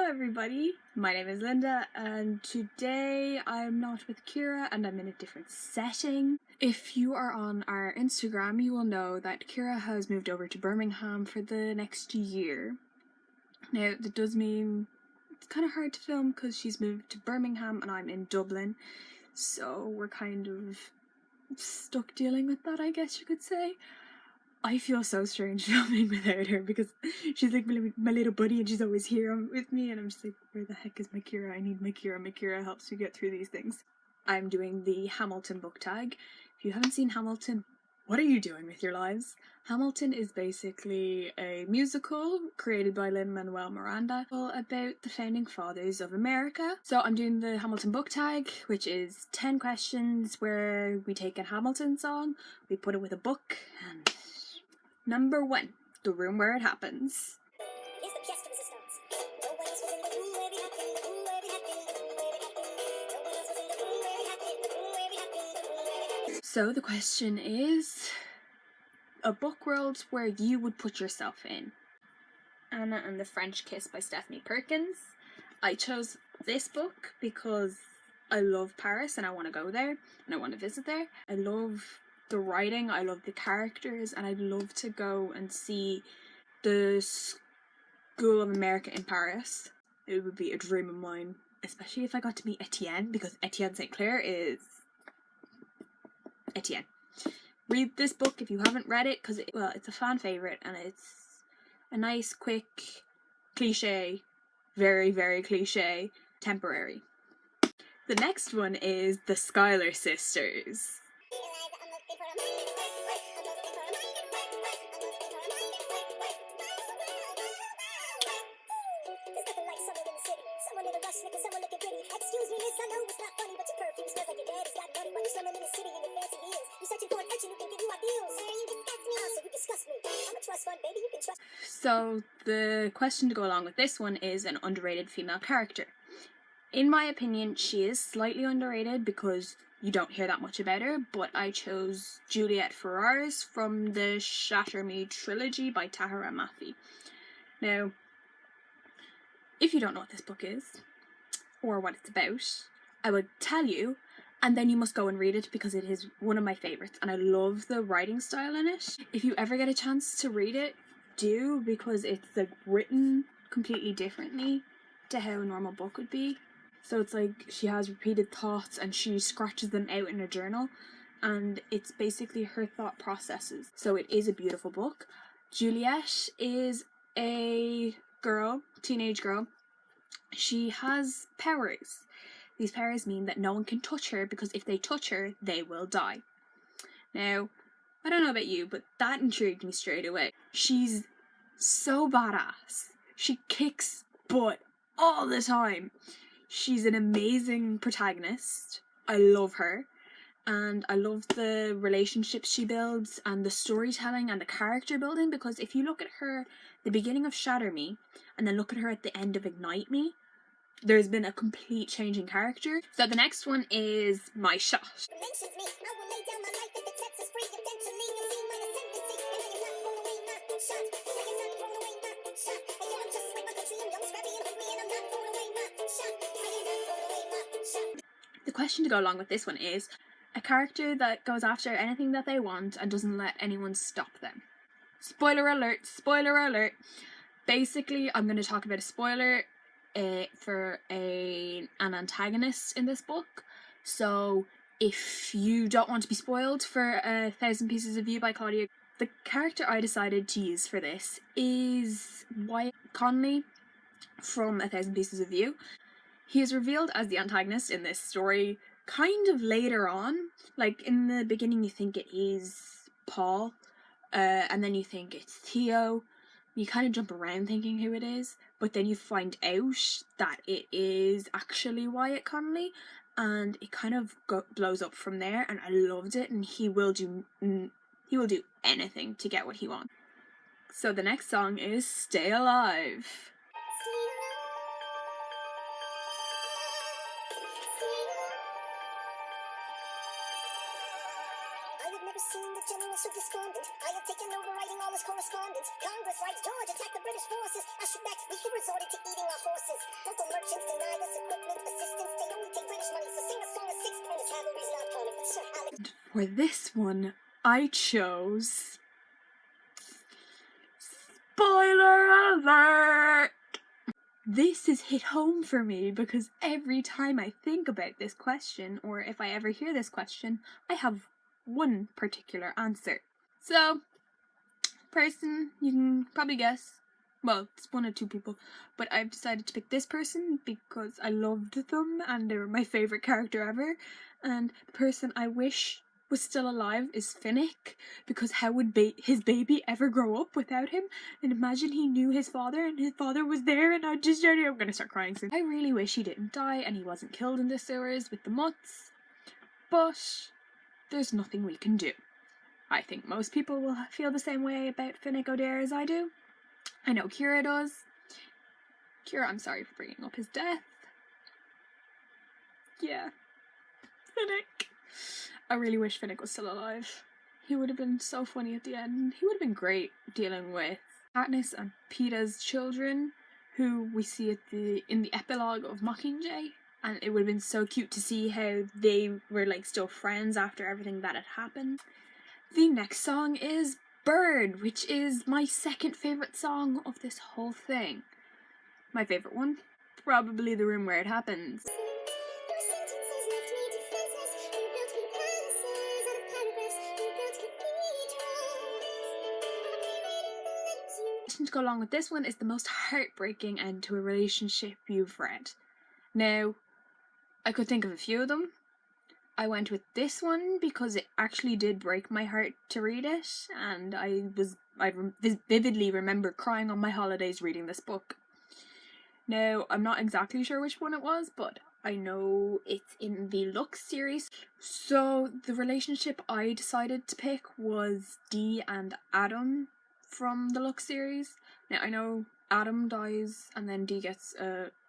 everybody, my name is Linda and today I'm not with Kira and I'm in a different setting. If you are on our Instagram, you will know that Kira has moved over to Birmingham for the next year. Now that does mean it's kind of hard to film because she's moved to Birmingham and I'm in Dublin, so we're kind of stuck dealing with that, I guess you could say. I feel so strange filming without her because she's like my little buddy and she's always here with me, and I'm just like, where the heck is my Kira? I need my Kira. My Kira helps me get through these things. I'm doing the Hamilton book tag. If you haven't seen Hamilton, what are you doing with your lives? Hamilton is basically a musical created by Lin-Manuel Miranda about the founding fathers of America. So I'm doing the Hamilton book tag, which is 10 questions where we take a Hamilton song, we put it with a book, and number 1, the room where it happens. So the question is, a book world where you would put yourself in. Anna and the French Kiss by Stephanie Perkins. I chose this book because I love Paris and I want to go there and I want to visit there. I love the writing, I love the characters, and I'd love to go and see the School of America in Paris. It would be a dream of mine, especially if I got to meet Etienne, because Etienne St. Clair is Etienne. Read this book if you haven't read it, because it's a fan favourite and it's a nice, quick, cliche, very, very cliche, temporary. The next one is The Schuyler Sisters. So the question to go along with this one is an underrated female character. In my opinion, she is slightly underrated because you don't hear that much about her, but I chose Juliette Ferrars from the Shatter Me trilogy by Tahira Mafi. Now, if you don't know what this book is, or what it's about, I would tell you, and then you must go and read it because it is one of my favourites and I love the writing style in it. If you ever get a chance to read it, do, because it's like written completely differently to how a normal book would be. So it's like she has repeated thoughts and she scratches them out in a journal, and it's basically her thought processes. So it is a beautiful book. Juliette is a girl, teenage girl. She has powers. These powers mean that no one can touch her because if they touch her, they will die. Now, I don't know about you, but that intrigued me straight away. She's so badass. She kicks butt all the time. She's an amazing protagonist. I love her. And I love the relationships she builds and the storytelling and the character building, because if you look at her at the beginning of Shatter Me and then look at her at the end of Ignite Me, there's been a complete change in character. So the next one is My Shot. The question to go along with this one is a character that goes after anything that they want and doesn't let anyone stop them. Spoiler alert, spoiler alert. Basically, I'm going to talk about a spoiler for an antagonist in this book. So if you don't want to be spoiled for 1,000 Pieces of You by Claudia, the character I decided to use for this is Wyatt Conley from 1,000 Pieces of You. He is revealed as the antagonist in this story kind of later on. Like in the beginning you think it is Paul, and then you think it's Theo. You kind of jump around thinking who it is, but then you find out that it is actually Wyatt Conley, and it kind of blows up from there, and I loved it, and he will do anything to get what he wants. So the next song is Stay Alive. have never seen the general so despondent. I have taken over writing all his correspondence. Congress writes, George attacked the British forces. Ushered back, we have resorted to eating our horses. Local merchants deny us equipment, assistance. They only take British money, so sing a song of sixpence. Cavalry's not calling, but Sir Alex. For this one, I chose... Spoiler alert! This is hit home for me because every time I think about this question, or if I ever hear this question, I have one particular answer. So, person, you can probably guess, well, it's one or two people, but I've decided to pick this person because I loved them and they were my favourite character ever, and the person I wish was still alive is Finnick, because how would his baby ever grow up without him? And imagine he knew his father and his father was there, and I'm gonna start crying soon. I really wish he didn't die and he wasn't killed in the sewers with the mutts, but there's nothing we can do. I think most people will feel the same way about Finnick O'Dare as I do. I know Kira does. Kira, I'm sorry for bringing up his death. Yeah. Finnick. I really wish Finnick was still alive. He would have been so funny at the end. He would have been great dealing with Katniss and Peeta's children, who we see in the epilogue of Mockingjay. And it would have been so cute to see how they were like still friends after everything that had happened. The next song is Bird, which is my second favourite song of this whole thing. My favourite one? Probably The Room Where It Happens. To go along with this one is the most heartbreaking end to a relationship you've read. Now, I could think of a few of them. I went with this one because it actually did break my heart to read it, and I vividly remember crying on my holidays reading this book. Now, I'm not exactly sure which one it was, but I know it's in the Lux series. So the relationship I decided to pick was Dee and Adam from the Lux series. Now, I know Adam dies and then Dee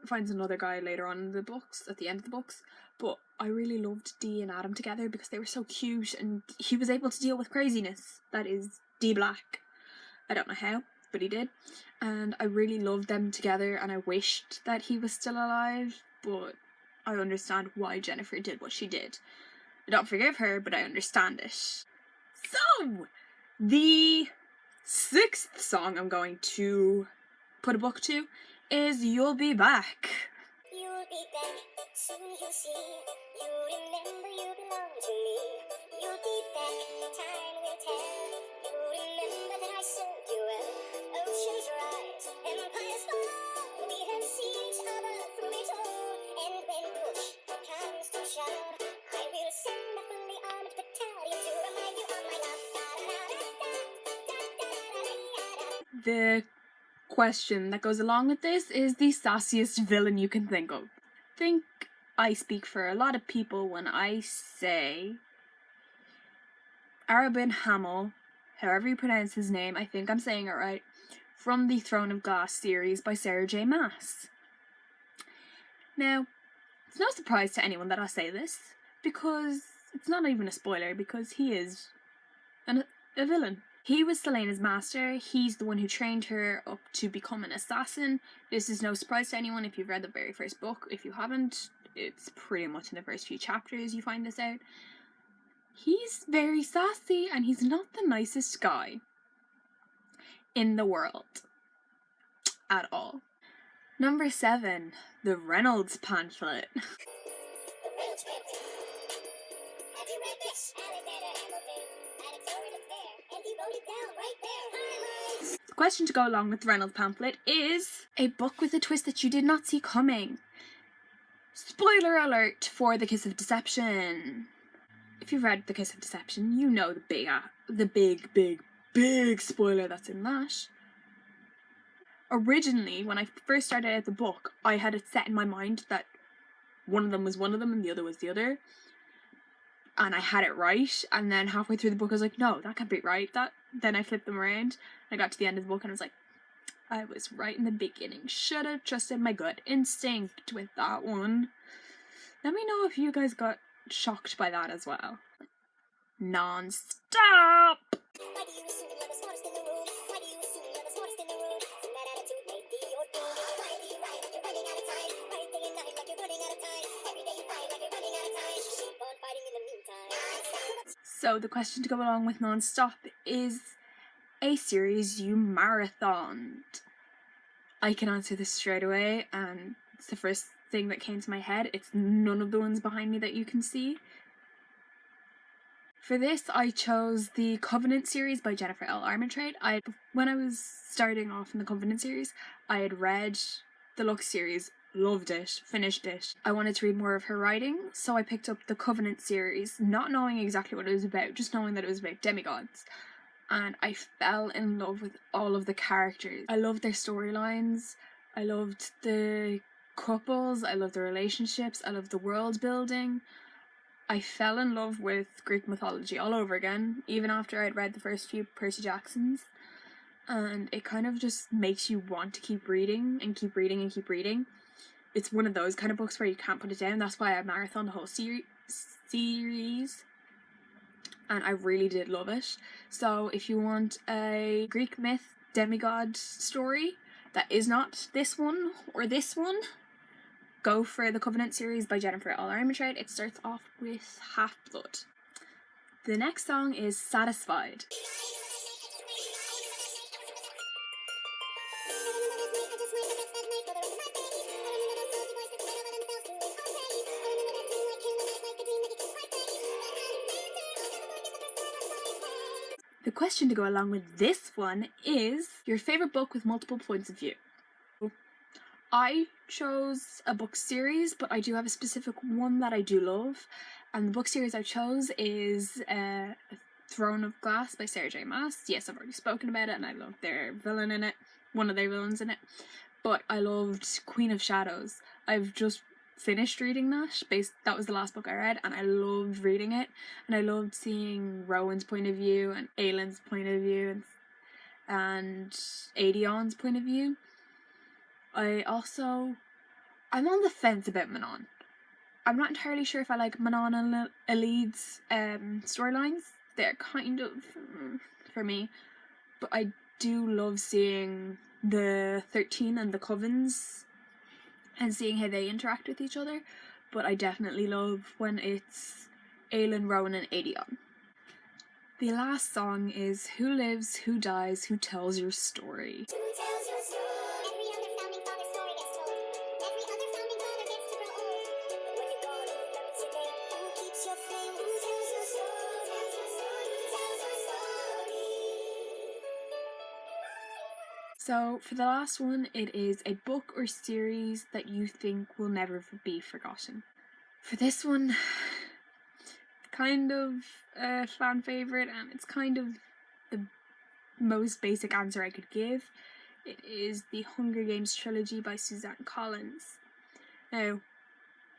finds another guy later on in the books, at the end of the books, but I really loved Dee and Adam together because they were so cute and he was able to deal with craziness. That is Dee Black. I don't know how, but he did. And I really loved them together and I wished that he was still alive, but I understand why Jennifer did what she did. I don't forgive her, but I understand it. So, the sixth song I'm going to put a book to is You'll Be Back. You'll be back, soon you'll see. You remember you belong to me. You'll be back, time will tell. You remember that I served you well. Oceans rise, empires fall. We have seen each other through it all. And when push comes to shove, I will send a fully armed battalion to remind you of my love. The question that goes along with this is the sassiest villain you can think of. I think I speak for a lot of people when I say Arabin Hamel, however you pronounce his name, I think I'm saying it right, from the Throne of Glass series by Sarah J. Maas. Now, it's no surprise to anyone that I say this, because it's not even a spoiler, because he is a villain. He was Selena's master. He's the one who trained her up to become an assassin. This is no surprise to anyone if you've read the very first book. If you haven't, it's pretty much in the first few chapters you find this out. He's very sassy and he's not the nicest guy in the world at all. Number 7, the Reynolds Pamphlet. The question to go along with Reynolds Pamphlet is a book with a twist that you did not see coming. Spoiler alert for The Kiss of Deception. If you've read The Kiss of Deception, you know the big spoiler that's in that. Originally, when I first started out the book, I had it set in my mind that one of them was one of them and the other was the other. And I had it right, and then halfway through the book I was like, no, that can't be right. Then I flipped them around, and I got to the end of the book and I was like, I was right in the beginning. Should have trusted my gut instinct with that one. Let me know if you guys got shocked by that as well. non-stop. Why do you assume you're the smartest in the room? Why do you assume you're the smartest in the room? Doesn't that attitude make thee your doom? Why do you write like you're running out of time? Write day and night like you're running out of time. Every day you fight like you're running out of time. Keep on fighting in the meantime. So the question to go along with non-stop is a series you marathoned. I can answer this straight away, and it's the first thing that came to my head. It's none of the ones behind me that you can see. For this, I chose the Covenant series by Jennifer L. Armentrout. When I was starting off in the Covenant series, I had read the Lux series, loved it, finished it. I wanted to read more of her writing, so I picked up the Covenant series, not knowing exactly what it was about, just knowing that it was about demigods. And I fell in love with all of the characters. I loved their storylines, I loved the couples, I loved the relationships, I loved the world building. I fell in love with Greek mythology all over again, even after I'd read the first few Percy Jacksons. And it kind of just makes you want to keep reading and keep reading and keep reading. It's one of those kind of books where you can't put it down. That's why I marathoned the whole series. And I really did love it. So if you want a Greek myth demigod story that is not this one or this one, go for the Covenant series by Jennifer L. Armentrout. It starts off with Half-Blood. The next song is Satisfied. The question to go along with this one is your favourite book with multiple points of view. I chose a book series, but I do have a specific one that I do love. And the book series I chose is Throne of Glass by Sarah J. Maas. Yes, I've already spoken about it, and I love their villain in it, one of their villains in it. But I loved Queen of Shadows. I've just finished reading that. That was the last book I read, and I loved reading it. And I loved seeing Rowan's point of view, and Aelin's point of view, and Aedion's point of view. I'm on the fence about Manon. I'm not entirely sure if I like Manon and Elid's storylines. They're kind of for me, but I do love seeing the 13 and the Covens and seeing how they interact with each other. But I definitely love when it's Aelin, Rowan, and Aedion. The last song is Who Lives, Who Dies, Who Tells Your Story. So for the last one, it is a book or series that you think will never be forgotten. For this one, kind of a fan favourite, and it's kind of the most basic answer I could give. It is the Hunger Games trilogy by Suzanne Collins. Now,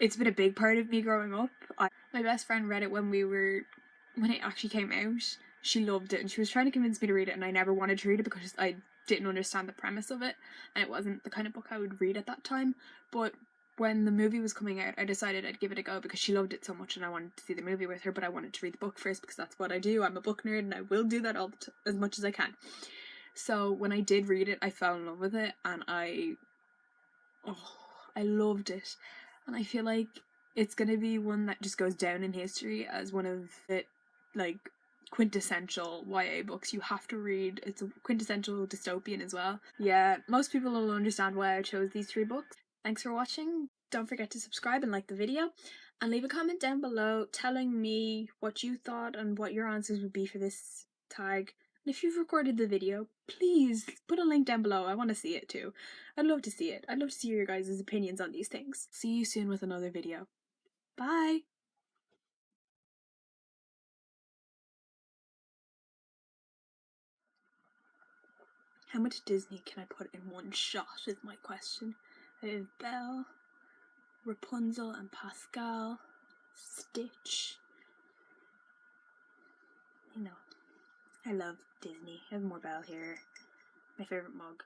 it's been a big part of me growing up. My best friend read it when it actually came out. She loved it, and she was trying to convince me to read it, and I never wanted to read it because I didn't understand the premise of it, and it wasn't the kind of book I would read at that time. But when the movie was coming out, I decided I'd give it a go because she loved it so much, and I wanted to see the movie with her, but I wanted to read the book first because that's what I do. I'm a book nerd, and I will do that as much as I can. So when I did read it, I fell in love with it, and I loved it. And I feel like it's going to be one that just goes down in history as one of the, quintessential YA books you have to read. It's a quintessential dystopian as well. Yeah, most people will understand why I chose these 3 books. Thanks for watching. Don't forget to subscribe and like the video, and leave a comment down below telling me what you thought and what your answers would be for this tag. And if you've recorded the video, please put a link down below. I want to see it too. I'd love to see it. I'd love to see your guys' opinions on these things. See you soon with another video. Bye! How much Disney can I put in one shot is my question. I have Belle, Rapunzel and Pascal, Stitch. You know, I love Disney. I have more Belle here. My favourite mug.